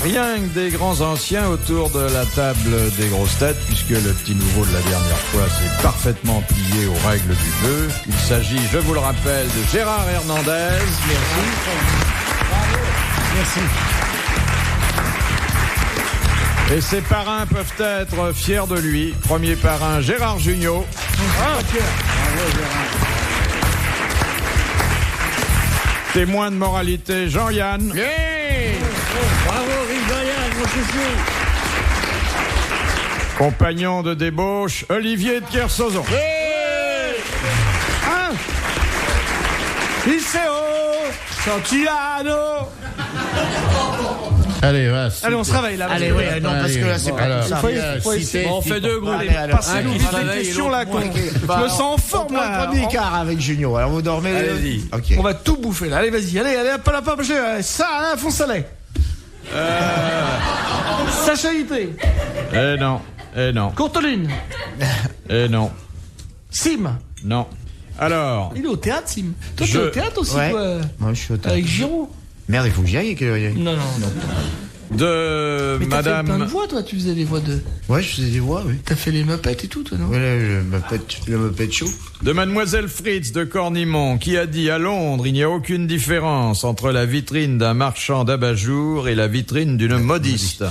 Rien que des grands anciens autour de la table des grosses têtes, puisque le petit nouveau de la dernière fois s'est parfaitement plié aux règles du jeu. Il s'agit, je vous le rappelle, de Gérard Hernandez. Merci. Merci. Et ses parrains peuvent être fiers de lui. Premier parrain, Gérard Jugnot. Témoin de moralité, Jean-Yann. Bravo, Jean-Yann, mon chouchou. Compagnon de débauche, Olivier de Kersauzon. Iseo, Santillano. Allez, va. Allez, on se réveille là. Allez, oui, non, parce que là, c'est pas Alors, ça. On fait deux groupes. Allez, alors, Passez-nous vite une question là. Je me sens en forme là. On prend le premier quart avec Junio. Alors, vous dormez. Allez-y. Ok. On va tout bouffer là. Allez, vas-y. Allez, pas la pape. Ça, Alain Fonsalais. Sacha Guitry. Eh non. Courteline. Eh non. Sim. Non. Alors, Il est au théâtre, Sim. Toi, tu es au théâtre aussi, Ouais. toi. Moi, je suis au théâtre. Avec Giraud. Merde, il faut que j'y aille. Non. de Mais t'as fait plein de Madame... voix, toi. Tu faisais des voix de. Ouais, je faisais des voix, oui. T'as fait les Muppets et tout, toi, non? Ouais, là, le Muppet Show. De Mademoiselle Fritz de Cornimont, qui a dit à Londres, il n'y a aucune différence entre la vitrine d'un marchand d'abat-jour et la vitrine d'une modiste.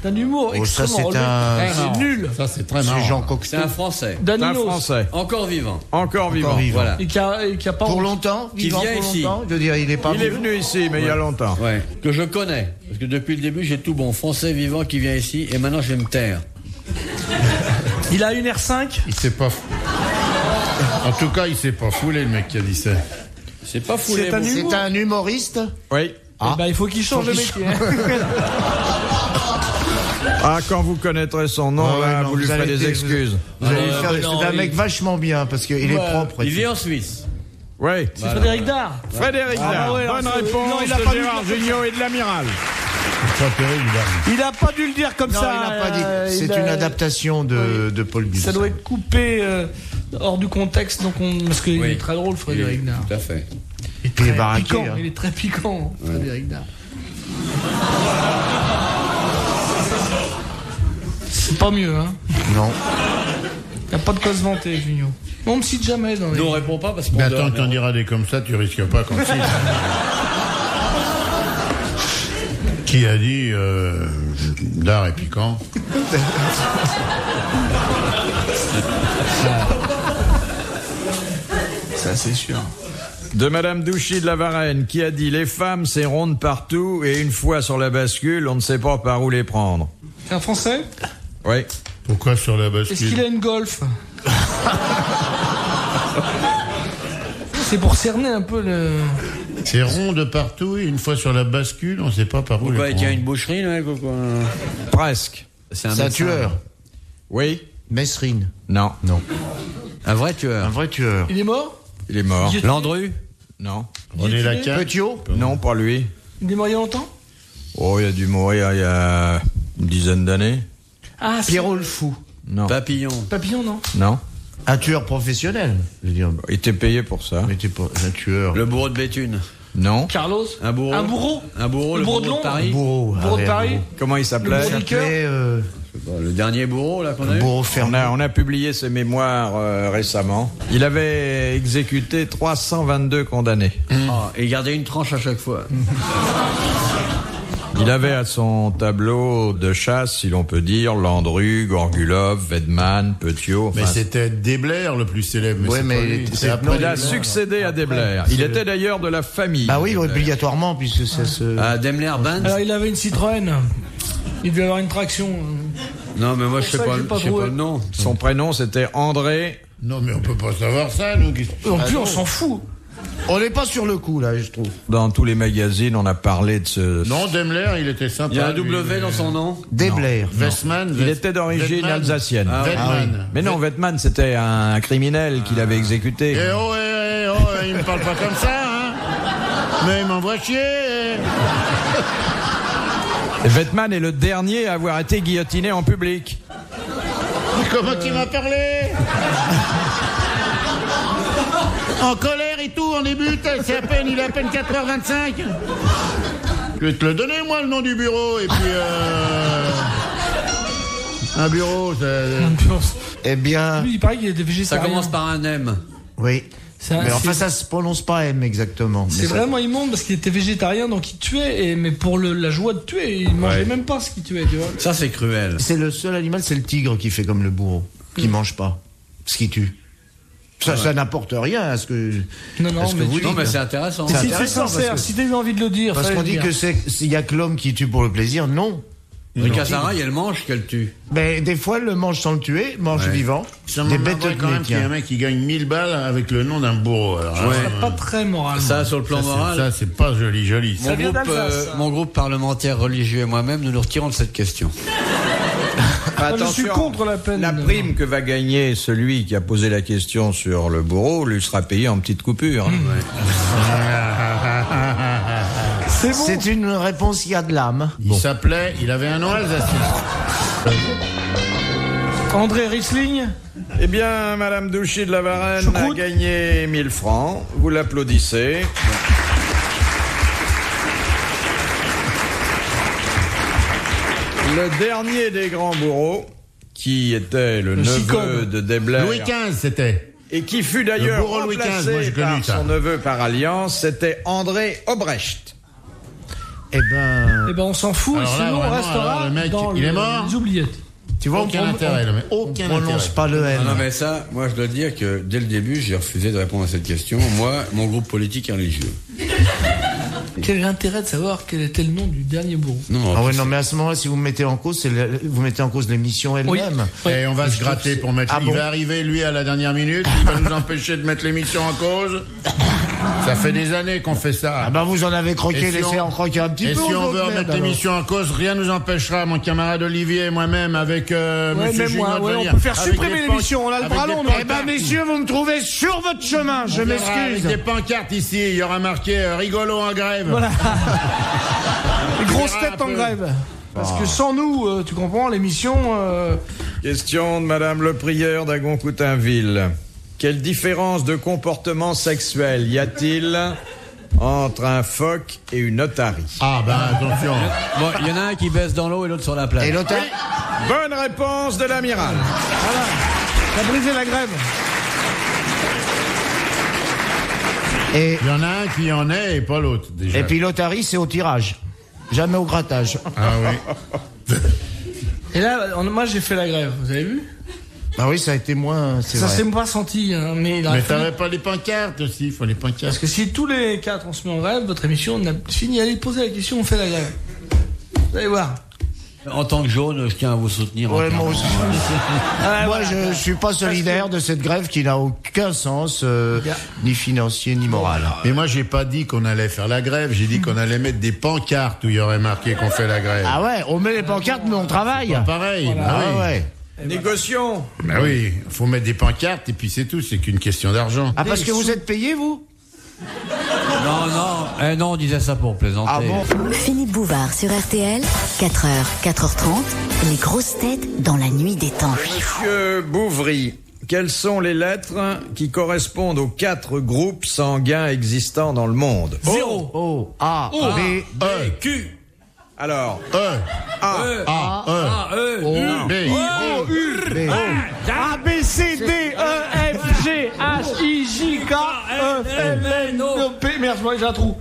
T'as un humour Oh, ça, extrêmement c'est relevé. un. C'est nul. Ça, c'est très C'est marrant. Jean C'est Cocteau. un Français. Un Daninos. Français, Encore vivant. encore vivant. Encore vivant. Voilà. Et qui a pas. Pour longtemps, Qui vivant vient pour ici. longtemps. Je veux dire, il est pas. Il est venu ici, mais il y a longtemps. Ouais. Que je connais. Parce que depuis le début, j'ai tout bon Français vivant qui vient ici. Et maintenant, je vais me taire. Il a une R5. Il s'est pas. En tout cas, il s'est pas foulé, le mec qui a dit ça. C'est pas foulé. C'est un bon. humour. C'est un humoriste. Oui. Ah. Eh ben, il faut qu'il change de métier. Ah, quand vous connaîtrez son nom, Ah ouais, là, non, vous lui vous ferez allez- des excuses. Vous allez faire. non, C'est un il- mec vachement bien parce qu'il est propre. et Il tout. vit en Suisse. Oui. C'est Frédéric Dard. Frédéric Dard. ouais, alors, Bonne c'est- réponse non, il a de pas dû Gérard le dire. Jugnot et de l'Amiral. C'est pas terrible, là. Il a pas dû le dire comme Non, ça. il n'a pas dit. C'est il a- une adaptation de Paul Bulle. Ça doit être coupé hors du contexte, donc parce qu'il Oui. est très drôle, Frédéric Dard. Tout à fait. Il est baraqué. Piquant, hein. il est très piquant, Frédéric Dard. C'est pas mieux, hein. Non. Y a pas de quoi se vanter, Junio. On me cite jamais dans les. Nous, on répond pas parce qu'on Mais dort. attends, t'en diras des comme ça, tu risques pas qu'on te cite. Qui a dit d'art et piquant? Ça, c'est sûr. De Madame Douchy de la Varenne, qui a dit les femmes, c'est ronde partout et une fois sur la bascule, on ne sait pas par où les prendre. Un Français? Oui. Pourquoi sur la Est-ce qu'il bascule? a une golf? C'est pour cerner un peu le. C'est rond de partout et une fois sur la bascule, on sait pas par où Pourquoi les il tient prendre. une boucherie, le mec, ou quoi? Presque. C'est C'est un médecin. tueur. Oui. Mesrine. Non. Non. Un vrai tueur. Un vrai tueur. Il est mort? Il est mort. Landru. Non. René Lacan? Petiot. Non, pas lui. Il est mort il y a longtemps? Oh, il a dû mourir il y a une dizaine d'années. Ah, c'est Pierrot le fou. Non. Papillon. Papillon, non? Non. Un tueur professionnel. Je veux dire. Il était payé pour ça. Mais t'es pas un tueur. Le bourreau de Béthune. Non. Carlos? Un bourreau. Un bourreau? Un bourreau, Le bourreau de bourreau Londres. Paris. Bourreau. Bourreau de Allez, Paris? Comment il s'appelait? Le bourreau Il s'appelait Le dernier bourreau, là, qu'on a eu. Bourreau On Fernand. a publié ses mémoires récemment. Il avait exécuté 322 condamnés. Ah, et il gardait une tranche à chaque fois. Il avait à son tableau de chasse, si l'on peut dire, Landru, Gorgulov, Weidmann, Petiot. Mais enfin, c'était Desblair le plus célèbre. Mais Ouais, c'est mais pas il lui. était- C'est après il a lui. succédé à Desblair. Il était d'ailleurs de la famille. Bah oui, Desblair. obligatoirement, puisque ça se. Ah, Daimler-Benz. Alors, il avait une Citroën. Il devait avoir une traction. Non, mais moi, je sais ça que pas, j'ai pas je sais trouvé. pas le nom. Son prénom, c'était André. Non, mais on peut pas savoir ça, nous. En plus, on s'en fout. On n'est pas sur le coup, là, je trouve. Dans tous les magazines, on a parlé de ce... Non, Daimler, il était sympa. Il y a un lui. W dans son nom. Desblair. Westman. Il était d'origine Weidmann. alsacienne. Ah, Weidmann. Mais non, Weidmann, c'était un criminel qu'il avait exécuté. Eh oh, il me parle pas comme ça, hein. Mais il m'envoie chier. Et Weidmann est le dernier à avoir été guillotiné en public. Comment tu m'as parlé? En colère et tout, on débute, il a à peine 4h25. Je vais te le donner, moi, le nom du bureau, et puis... Un bureau, Eh bien, Lui, il paraît qu'il était Ça végétarien. commence par un M. oui. Ça, Mais enfin, c'est- ça se prononce pas M exactement. C'est Mais ça- vraiment immonde parce qu'il était végétarien, donc il tuait, mais pour la joie de tuer, il mangeait même pas ce qu'il tuait, tu vois. Ça, c'est cruel. C'est le seul animal, c'est le tigre qui fait comme le bourreau, qui mange pas, ce qui tue. Ça n'apporte rien à ce que. Non, non, à ce que mais vous tu- Non, dites. mais c'est intéressant. C'est Si tu es intéressant, parce sincère, que- si t'as envie de le dire, Parce fallait qu'on le dit dire. que s'il y a que l'homme qui tue pour le plaisir, non. Rika Sarah, elle mange qu'elle tue. Mais des fois, elle le mange sans le tuer, mange Ouais. vivant. Ça Des m'étonnerait bêtes quand même qu'il y ait un tiens. mec qui gagne 1000 balles avec le nom d'un bourreau. Alors, Ouais. C'est pas très moral. Ça, sur le plan moral, ça, c'est pas joli. Ça vient d'Alsace, ça. mon groupe parlementaire religieux et moi-même, nous nous retirons de cette question. je suis contre la peine. La prime que va gagner celui qui a posé la question sur le bourreau lui sera payée en petites coupures. C'est bon. C'est une réponse qui a de l'âme. Il avait un nom alsacien. André Riesling. Eh bien, Madame Douchy de la Varenne a Choucroute. gagné 1000 francs. Vous l'applaudissez. Le dernier des grands bourreaux, qui était le neveu Sicom. de Debler, Louis XV, c'était. et qui fut Le d'ailleurs bourreau Louis XV, moi, remplacé j'ai connu par ça. son neveu par alliance, c'était André Obrecht. Eh ben, Eh ben, on s'en fout, et Alors là, sinon on vraiment, restera alors, le mec, dans il est mort les oubliettes. tu vois, Aucun intérêt, là, mais aucun on prononce intérêt. pas le N. Non, mais ça, moi, je dois dire que dès le début, j'ai refusé de répondre à cette question. Moi, mon groupe politique est religieux. Quel est l'intérêt de savoir quel était le nom du dernier bourreau? Non, Ah ouais, non, mais à ce moment-là, si vous me mettez en cause, vous mettez en cause l'émission elle-même. Et on va se gratter pour mettre. Ah il bon va arriver, lui, à la dernière minute. Il va nous empêcher de mettre l'émission en cause. Ça fait des années qu'on fait ça. Ah ben, vous en avez croqué, Et si laissez on- en croquer un petit Et peu. si aux on autres, veut merde, remettre alors. l'émission en cause, rien nous empêchera, mon camarade Olivier et moi-même, avec Monsieur même Junot, moi, de ouais, on venir. peut faire Avec supprimer des l'émission, on a le avec bras des long, nous. pancartes. Eh ben, messieurs, vous me trouvez sur votre chemin, je On viendra avec m'excuse. des pancartes ici, il y aura marqué rigolo en grève. Voilà. Les grosses verras têtes un en peu. grève. Parce que sans nous, tu comprends, l'émission... Question de Madame Le Prieur d'Agon-Coutainville. Quelle différence de comportement sexuel y a-t-il entre un phoque et une otarie? Ah ben attention. Bon, il y en a un qui baisse dans l'eau et l'autre sur la plage. Et l'autre, Bonne réponse de l'amiral. Ça a brisé la grève. et, Il y en a un qui en est et pas l'autre déjà. et puis l'otarie, c'est au tirage. Jamais au grattage. Ah oui. Et là, moi j'ai fait la grève, vous avez vu? Ah oui, ça a été moins, c'est Ça vrai. s'est pas senti, hein, mais il aurait Mais fallu- t'avais pas les pancartes aussi, il faut les Parce pancartes. que si tous les 4 on se met en grève, votre émission, on a fini, allez poser la question, on fait la grève. Vous allez voir. En tant que jaune, je tiens à vous soutenir. Ouais, entièrement. moi aussi. Moi, je suis pas solidaire de cette grève qui n'a aucun sens, ni financier, ni moral. Mais moi j'ai pas dit qu'on allait faire la grève, j'ai dit qu'on allait mettre des pancartes où il y aurait marqué qu'on fait la grève. Ah ouais, on met les pancartes, mais on travaille. Pas pareil. Bah Ah oui. ouais. Négocions. Bah oui, faut mettre des pancartes et puis c'est tout, c'est qu'une question d'argent. Ah, parce que vous êtes payé, vous? Non, on disait ça pour plaisanter. Ah bon? Philippe Bouvard sur RTL, 4h, 4h30, les grosses têtes dans la nuit des temps. Monsieur Bouvry, quelles sont les lettres qui correspondent aux 4 groupes sanguins existants dans le monde? Zéro. O, A, B, E, Q. Alors, E, A, A, E, non. B, B. A, B, C, D, E, F, G, H, I, J, K, E, L, N, O, P, merde, j'ai un trou.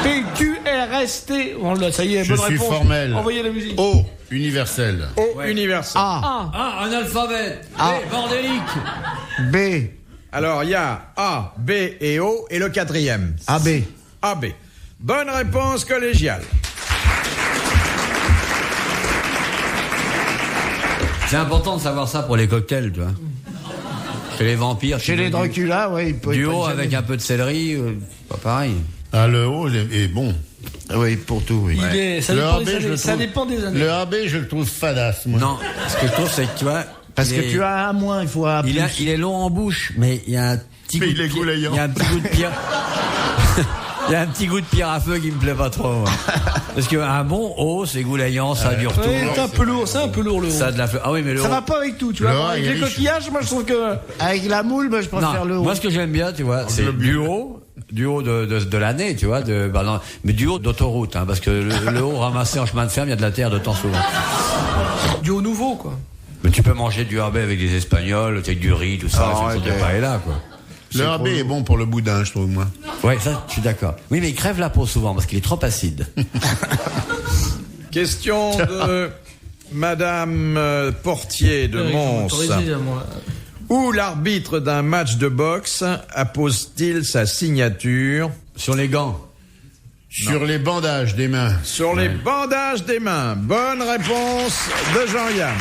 P, Q, R, S, T. Bon, là, ça y est, Je bonne suis réponse. formel. Envoyez la musique. O, universel. O universel. A, Ah, un alphabet. Ah. Bordélique. B, Alors, il y a A, B et O, et le 4e. AB. AB. Bonne réponse collégiale. C'est important de savoir ça pour les cocktails, tu vois. Chez les vampires. Chez les Dracula, ouais, il peut Du il peut haut jamais- avec un peu de céleri, pas pareil. Ah, le O est bon. Oui, pour tout, oui. Il est, ça, Le dépend AB, des je années, le ça trouve- dépend des années. Le AB, je le trouve fadasse, moi. Non, ce que je trouve, c'est que tu vois. Parce il que est- tu as un moins, il faut un plus. il est long en bouche, mais il y a un petit Mais goût il de est pierre- goulayant. Il y a un petit goût de pierre. Il y a un petit goût de pierre à feu qui me plaît pas trop. moi. Parce qu'un bon haut, c'est goulayant, ça dure tout. Oui, c'est un peu lourd, c'est un peu lourd le haut. Ça a de la fleur. Ah oui, mais le Ça haut- va pas avec tout, tu Le vois. haut, Avec il est les riche. coquillages, moi je trouve que. Avec la moule, moi, je préfère Non, le haut. moi ce que j'aime bien, tu vois, c'est le du haut Du haut de l'année, tu vois, mais du haut d'autoroute, parce que le haut ramassé en chemin de fer, il y a de la terre de temps souvent. Du haut nouveau, quoi. Mais tu peux manger du rabais avec des Espagnols, avec du riz, tout ça, il faut pas là, quoi. Le rabais est bon pour le boudin, je trouve, moi. Ouais, ça, je suis d'accord. Oui, mais il crève la peau souvent, parce qu'il est trop acide. Question de Madame Portier de Mons. Où l'arbitre d'un match de boxe appose-t-il sa signature? Sur les gants. Sur les bandages des mains. Sur les bandages des mains. Bonne réponse de Jean-Yann.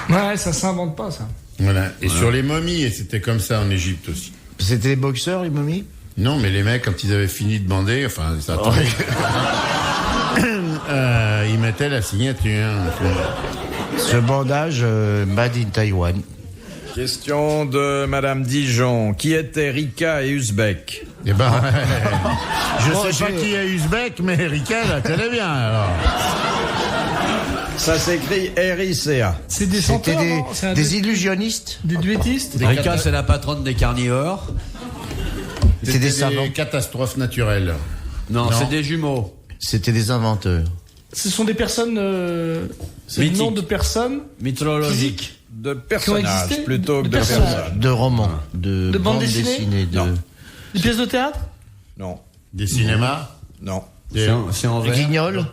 Ouais, ça s'invente pas, ça. Voilà. Et sur les momies, et c'était comme ça en Égypte aussi. C'était les boxeurs, les momies? Non, mais les mecs, quand ils avaient fini de bander, enfin, ça ils mettaient la signature. Ce bandage, made in Taïwan. Question de Madame Dijon. Qui étaient Rika et Uzbek? Eh ben, je sais pas qui est Uzbek, mais Rika, la connaît bien, alors. Ça s'écrit R-I-C-A. C'est des chanteurs, C'était des illusionnistes? Des duettistes? Rika, c'est la patronne des carnivores. C'était des savants. Catastrophes naturelles. Non, c'est des jumeaux. C'était des inventeurs. Ce sont des personnes... c'est le nom de personnes... Mythologiques. De personnages plutôt que de personnages. personnes. De romans. De bandes dessinées. Non. Des pièces de théâtre? Non. Des cinémas? Non. C'est en Des vers. guignols?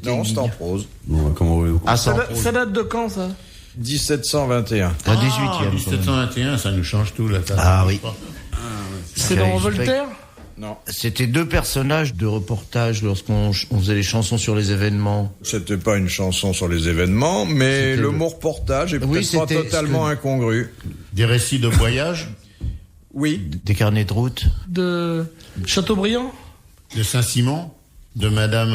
Non, c'est en prose. Bon, comment Ah, ça, Ça date de quand, ça? 1721. la 18e. 1721, ça nous change tout, là. Ah oui. C'est dans Voltaire? Non. C'était deux personnages de reportage lorsqu'on faisait les chansons sur les événements. C'était pas une chanson sur les événements, mais le mot reportage est peut-être pas totalement incongru. Des récits de voyage? Oui. Des carnets de route. De Chateaubriand? De Saint-Simon? De Madame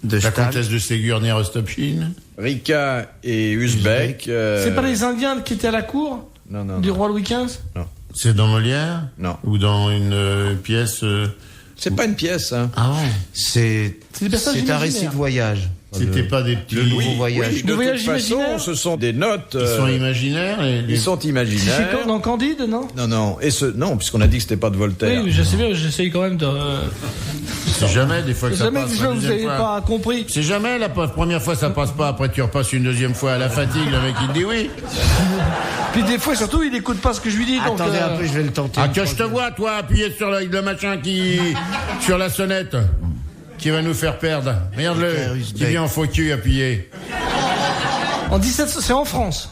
de la Stahl. comtesse de Ségur-Rostopchine? Rika et Uzbek. C'est pas les Indiens qui étaient à la cour? Non, non. Du roi Louis XV? Non. C'est dans Molière? Non. Ou dans une pièce C'est pas une pièce, hein. Ah ouais. C'est des personnages un récit imaginaires. de voyage. C'était pas des petits... Le nouveau voyage. Oui, de Le voyage toute façon, imaginaire. ce sont des notes. Ils sont imaginaires? Ils sont imaginaires. C'est dans Candide, non? Non, non. Non, puisqu'on a dit que c'était pas de Voltaire. Oui, je sais bien, j'essaye quand même de... C'est jamais des fois que ça Jamais passe. que la vous deuxième n'avez fois. pas compris. C'est jamais la première fois ça passe pas, après tu repasses une deuxième fois à la fatigue, le mec il te dit oui. Puis des fois, surtout, il n'écoute pas ce que je lui dis. Donc, Attendez un peu, je vais le tenter. Ah que je te vois toi appuyer sur le machin sur la sonnette qui va nous faire perdre. Regarde-le, qui vient en faux cul appuyer. En 17... C'est en France.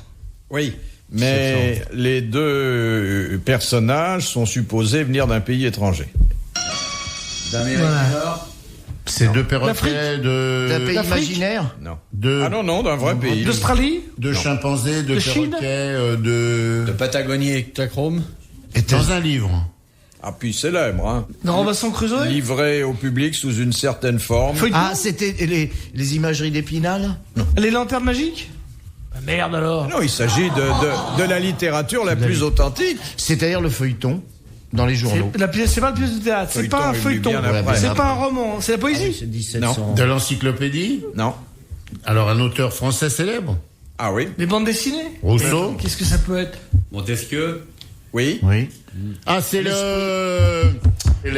Oui. Mais les deux personnages sont supposés venir d'un pays étranger. C'est deux perroquets D'un pays L'Afrique. imaginaire? Non. de Ah non, non, d'un vrai pays. D'Australie? de chimpanzés, de De Chine. perroquets, de Patagonie et Tachrome. dans un livre. Ah, puis célèbre, hein. Dans Robinson Crusoe? Livré au public sous une certaine forme. Feuilleton? Ah, c'était les imageries d'Épinal? Non. Les lanternes magiques? Bah merde alors. Non, il s'agit de la littérature la plus authentique. C'est-à-dire le feuilleton dans les journaux. C'est pas le pièce de théâtre, c'est Feuilleton pas un est venu feuilleton, bien après. c'est pas un roman, c'est la Ah oui, poésie. c'est 1700. De l'encyclopédie. Non. Alors un auteur français célèbre, Ah oui. Les bandes dessinées. Rousseau. Qu'est-ce que ça peut être? Montesquieu. Oui. Oui. Ah c'est les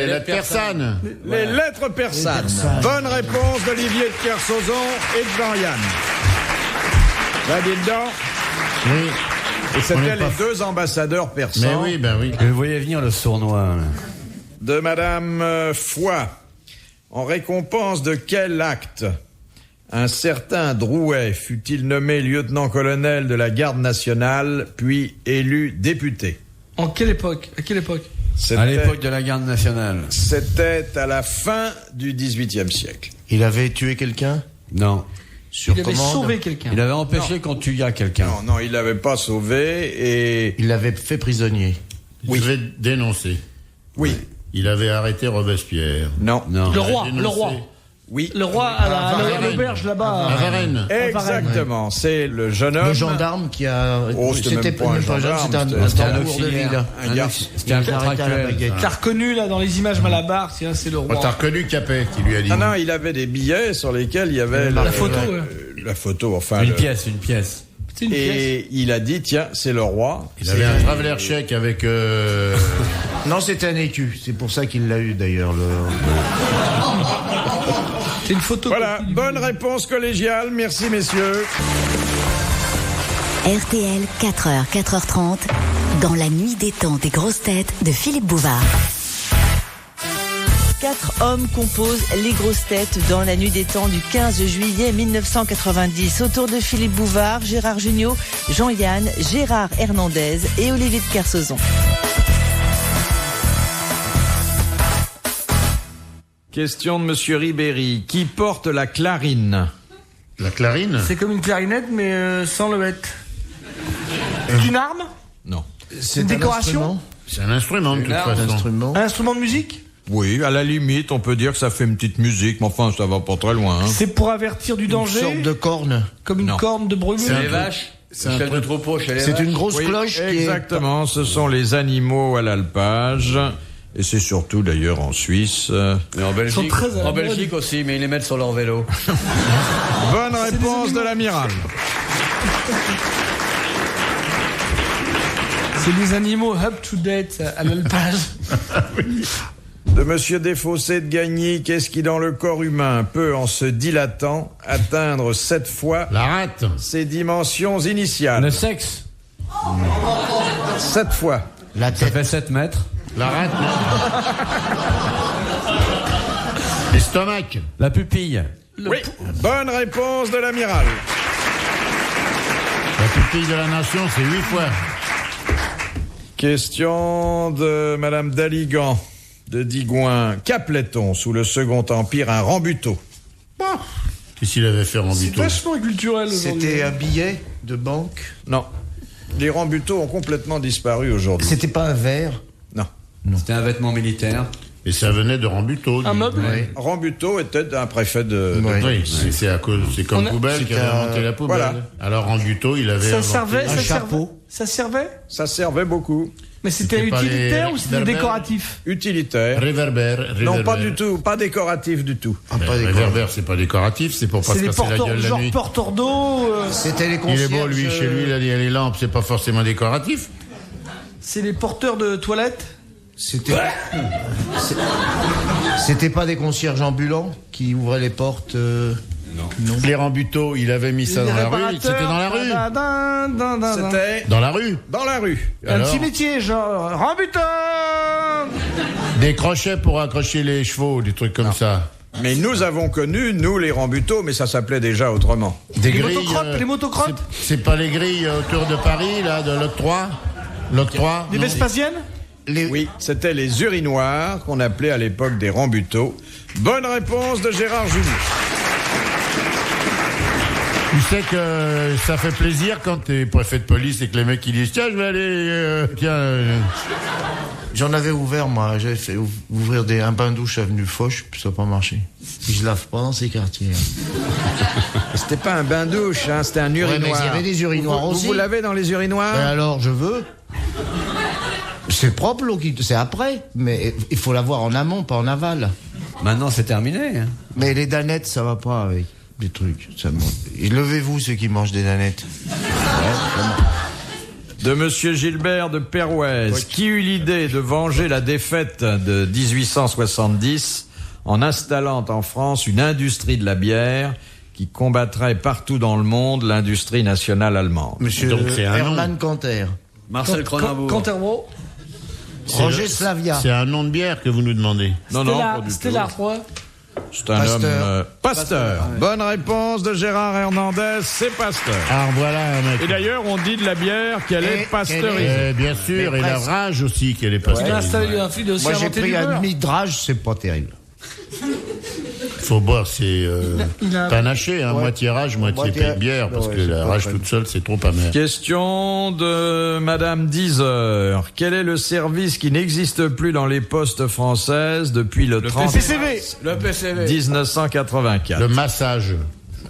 lettres persanes. Les lettres persanes. Bonne réponse d'Olivier de Kersauzon et de Jean-Yann. Là, dedans. Oui. Et On c'était est pas- les deux ambassadeurs Mais persans oui, ben oui. Je voyais venir le sournois. Là. de Madame Foy. En récompense de quel acte un certain Drouet fut-il nommé lieutenant-colonel de la garde nationale, puis élu député? En quelle époque? À quelle époque? À l'époque de la garde nationale. C'était à la fin du XVIIIe siècle. Il avait tué quelqu'un? Non. Sur Il avait commande? sauvé quelqu'un. Il avait empêché qu'on tue quelqu'un. Non, non, il l'avait pas sauvé et... Il l'avait fait prisonnier. Il devait dénoncer. Oui. Il avait arrêté Robespierre. Non. Non. Le roi, dénoncé. le roi. Oui. Le roi à Varennes. l'auberge là-bas. À Varennes. Exactement. C'est le jeune homme. Le gendarme qui a... Oh, c'était même pas un pas jeune, gendarme, c'était un c'était un tambour de auxiliaire. ville. Un gars. C'était un Il a arrêté à la contractuel. baguette. T'as reconnu là dans les images Malabar, tiens, c'est le Oh, roi. t'as reconnu Capet qui lui a dit. Ah non, il avait des billets sur lesquels il y avait La photo, la photo, enfin. Une pièce. Et il a dit, tiens, c'est le roi. Il avait un traveler chèque avec... Non, c'était un écu. C'est pour ça qu'il l'a eu, d'ailleurs. C'est une photo. Voilà, bonne réponse collégiale. Merci, messieurs. RTL, 4h, 4h30, dans la nuit des temps des grosses têtes de Philippe Bouvard. 4 hommes composent les grosses têtes dans la nuit des temps du 15 juillet 1990. Autour de Philippe Bouvard, Gérard Jugnot, Jean-Yann, Gérard Hernandez et Olivier de Kersauzon. Question de Monsieur Ribéry. Qui porte la clarine? La clarine? C'est comme une clarinette, mais sans le bête. C'est une arme? Non. C'est une décoration? C'est un instrument, de toute façon. Instrument. Un instrument de musique? Oui, à la limite, on peut dire que ça fait une petite musique, mais enfin, ça va pas très loin. Hein. C'est pour avertir du Une danger? sorte de corne. Comme une Non. corne de brebis? C'est les vaches. C'est un Chef de truc- troupeau chez les C'est vaches. une grosse Oui, cloche qui est... exactement, ce sont les animaux à l'alpage. Et c'est surtout d'ailleurs en Suisse. Mais en Belgique, sont très à la en mode. Belgique aussi, mais ils les mettent sur leur vélo. Bonne réponse de l'amiral. C'est des animaux up-to-date à l'alpage. De Monsieur Desfossés de Gagny, qu'est-ce qui dans le corps humain peut, en se dilatant, atteindre 7 fois La rate. ses dimensions initiales? Le sexe. 7 fois. La Ça tête. fait 7 mètres. La rate. L'estomac. La pupille. Oui, bonne réponse de l'amiral. La pupille de la nation, c'est 8 fois. Question de Madame Daligan de Digoin. Qu'appelait-on sous le Second Empire un rambuteau? Qu'est-ce qu'il avait fait en C'est buto? vachement culturel aujourd'hui. C'était un billet de banque. Non. Les rambuteaux ont complètement disparu aujourd'hui. C'était pas un verre. Non. C'était un vêtement militaire. Et ça venait de Rambuteau. Un meuble? Oui. Rambuteau était un préfet de... Oui. Oui, c'est à cause, c'est comme On a- poubelle qui avait C'était inventé la poubelle. voilà. Alors Rambuteau, il avait Ça inventé- servait, un ça chapeau. servait. Ça servait? Ça servait beaucoup. Mais c'était C'était pas utilitaire les ou c'était réverbères? décoratif? Utilitaire. Réverbère. Non, pas du tout. Pas décoratif du tout. Ah, pas des Réverbère, c'est pas décoratif, c'est pour pas C'est se des casser la porteurs, gueule la genre nuit. porteurs d'eau. C'était les Il concierges. est beau, lui, chez lui, il a les lampes, c'est pas forcément décoratif. C'est les porteurs de toilettes? C'était... C'était pas des concierges ambulants qui ouvraient les portes. Les Rambuteau, il avait mis ça Les dans la rue, réparateurs, c'était dans la rue. C'était Dans la rue. dans la rue. Un Alors petit métier, genre rambuteur. Des crochets pour accrocher les chevaux, des trucs comme ça. Mais nous avons connu, nous, les rambuteaux, mais ça s'appelait déjà autrement. Des Les grilles. motocrottes, les motocrottes. C'est pas les grilles autour de Paris, là, de l'octroi? L'octroi? Des non. Vespasiennes? Oui, c'était les urinoirs qu'on appelait à l'époque des rambuteaux. Bonne réponse de Gérard Jugnot. Tu sais que ça fait plaisir quand t'es préfet de police et que les mecs ils disent tiens je vais aller J'en avais ouvert, moi. J'avais fait ouvrir un bain-douche avenue Foch, puis ça n'a pas marché. Puis je lave pas dans ces quartiers. C'était pas un bain-douche, hein, c'était un Ouais, urinoir. mais il y avait des urinoirs vous, aussi. Vous l'avez dans les urinoirs? Ben alors, je veux. C'est propre, l'eau qui... C'est après. Mais il faut l'avoir en amont, pas en aval. Maintenant, c'est terminé. Hein. Mais les danettes, ça va pas avec des trucs. Ça monte. Et levez-vous, ceux qui mangent des danettes. De Monsieur Gilbert de Perouez, qui eut l'idée de venger la défaite de 1870 en installant en France une industrie de la bière qui combattrait partout dans le monde l'industrie nationale allemande. Monsieur Donc, c'est un nom. Hermann Canter. Marcel Cronenbourg. Canterbury. Roger Slavia. C'est un nom de bière que vous nous demandez. Non, non, pas du C'était tout. là, quoi. C'est un Pasteur. homme... Pasteur. Bonne réponse de Gérard Hernandez, c'est Pasteur. Ah voilà un mec. Et d'ailleurs, on dit de la bière qu'elle est Et pasteurisée. Bien sûr, Mais et la presque. rage aussi qu'elle est Il a pasteurisée. installé un fil de aussi Moi, j'ai inventé du pris un beurre. demi-drage, c'est pas terrible. Faut boire, c'est il a- panaché, hein, Ouais. moitié rage, moitié Moitié- bière, parce Ouais, que c'est la pas rage très toute seule, c'est trop amer. Question de Madame Dizer. Quel est le service qui n'existe plus dans les postes françaises depuis le 30 PCV. Le PCV. 1984? Le massage.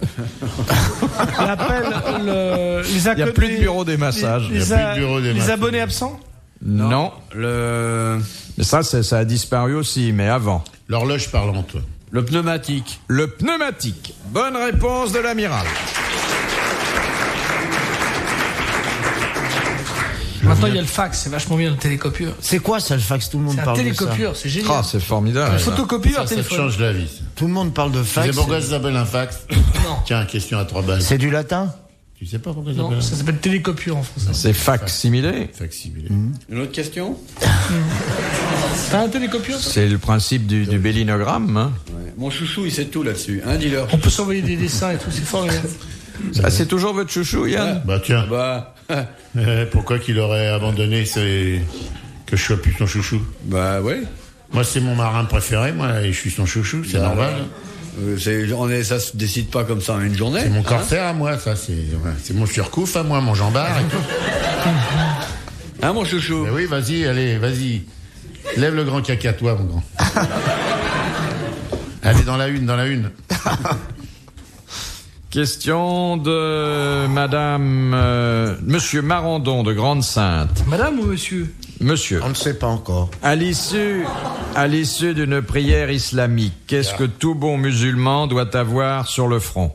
Il appelle les Il n'y a plus de bureau des massages. Il y a plus de bureau des les massages. abonnés absents. Non. Le Mais ça a disparu aussi, mais avant. L'horloge parlante. pneumatique. Le pneumatique. Bonne réponse de l'amiral. Maintenant, il y a le fax, c'est vachement bien, le télécopieur. C'est quoi ça, le fax? Tout le monde C'est un parle de ça. télécopieur, c'est génial. Ah, c'est formidable. Un photocopieur, Ça te téléphone. change la vie. Tout le monde parle de fax. Tu sais pourquoi ça s'appelle un fax? Non. Tiens, question à 3 balles. C'est du latin? Tu sais pas pourquoi ça Non, s'appelle ça s'appelle télécopieur en français. C'est facsimilé. un facsimilé? Une autre question? T'as un télécopieur, toi? C'est le principe du bélinogramme. Hein. Ouais. Mon chouchou, il sait tout là-dessus. Hein, dis-leur. On peut s'envoyer des dessins et tout, c'est formidable. Ah, c'est toujours votre chouchou, Yann? Bah tiens, Bah, pourquoi qu'il aurait abandonné que je sois plus son chouchou? bah ouais. Moi, c'est mon marin préféré, moi, et je suis son chouchou, c'est normal. Ça se décide pas comme ça en une journée. C'est mon corsaire à moi, ça, c'est mon surcouf à moi, mon jambard et tout. Hein, mon chouchou? Mais oui, vas-y, allez, vas-y. Lève le grand caca, toi, mon grand. Allez, dans la une. Question de Madame... Monsieur Marandon de Grande-Sainte. Madame ou monsieur? Monsieur. On ne sait pas encore. À l'issue d'une prière islamique, qu'est-ce que tout bon musulman doit avoir sur le front?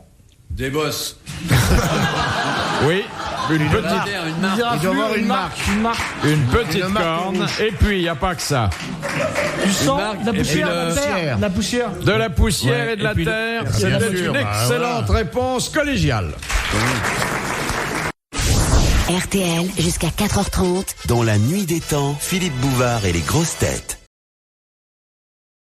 Des bosses. Oui, une petite Une marque. Il doit avoir une marque. Une petite corne, et puis il n'y a pas que ça. Du sang, marque, de la et puis poussière, de la terre, de la poussière. De la poussière Ouais, et de la et puis terre, bien c'était sûr, une bah, excellente réponse collégiale. RTL jusqu'à 4h30. Dans la nuit des temps, Philippe Bouvard et les grosses têtes.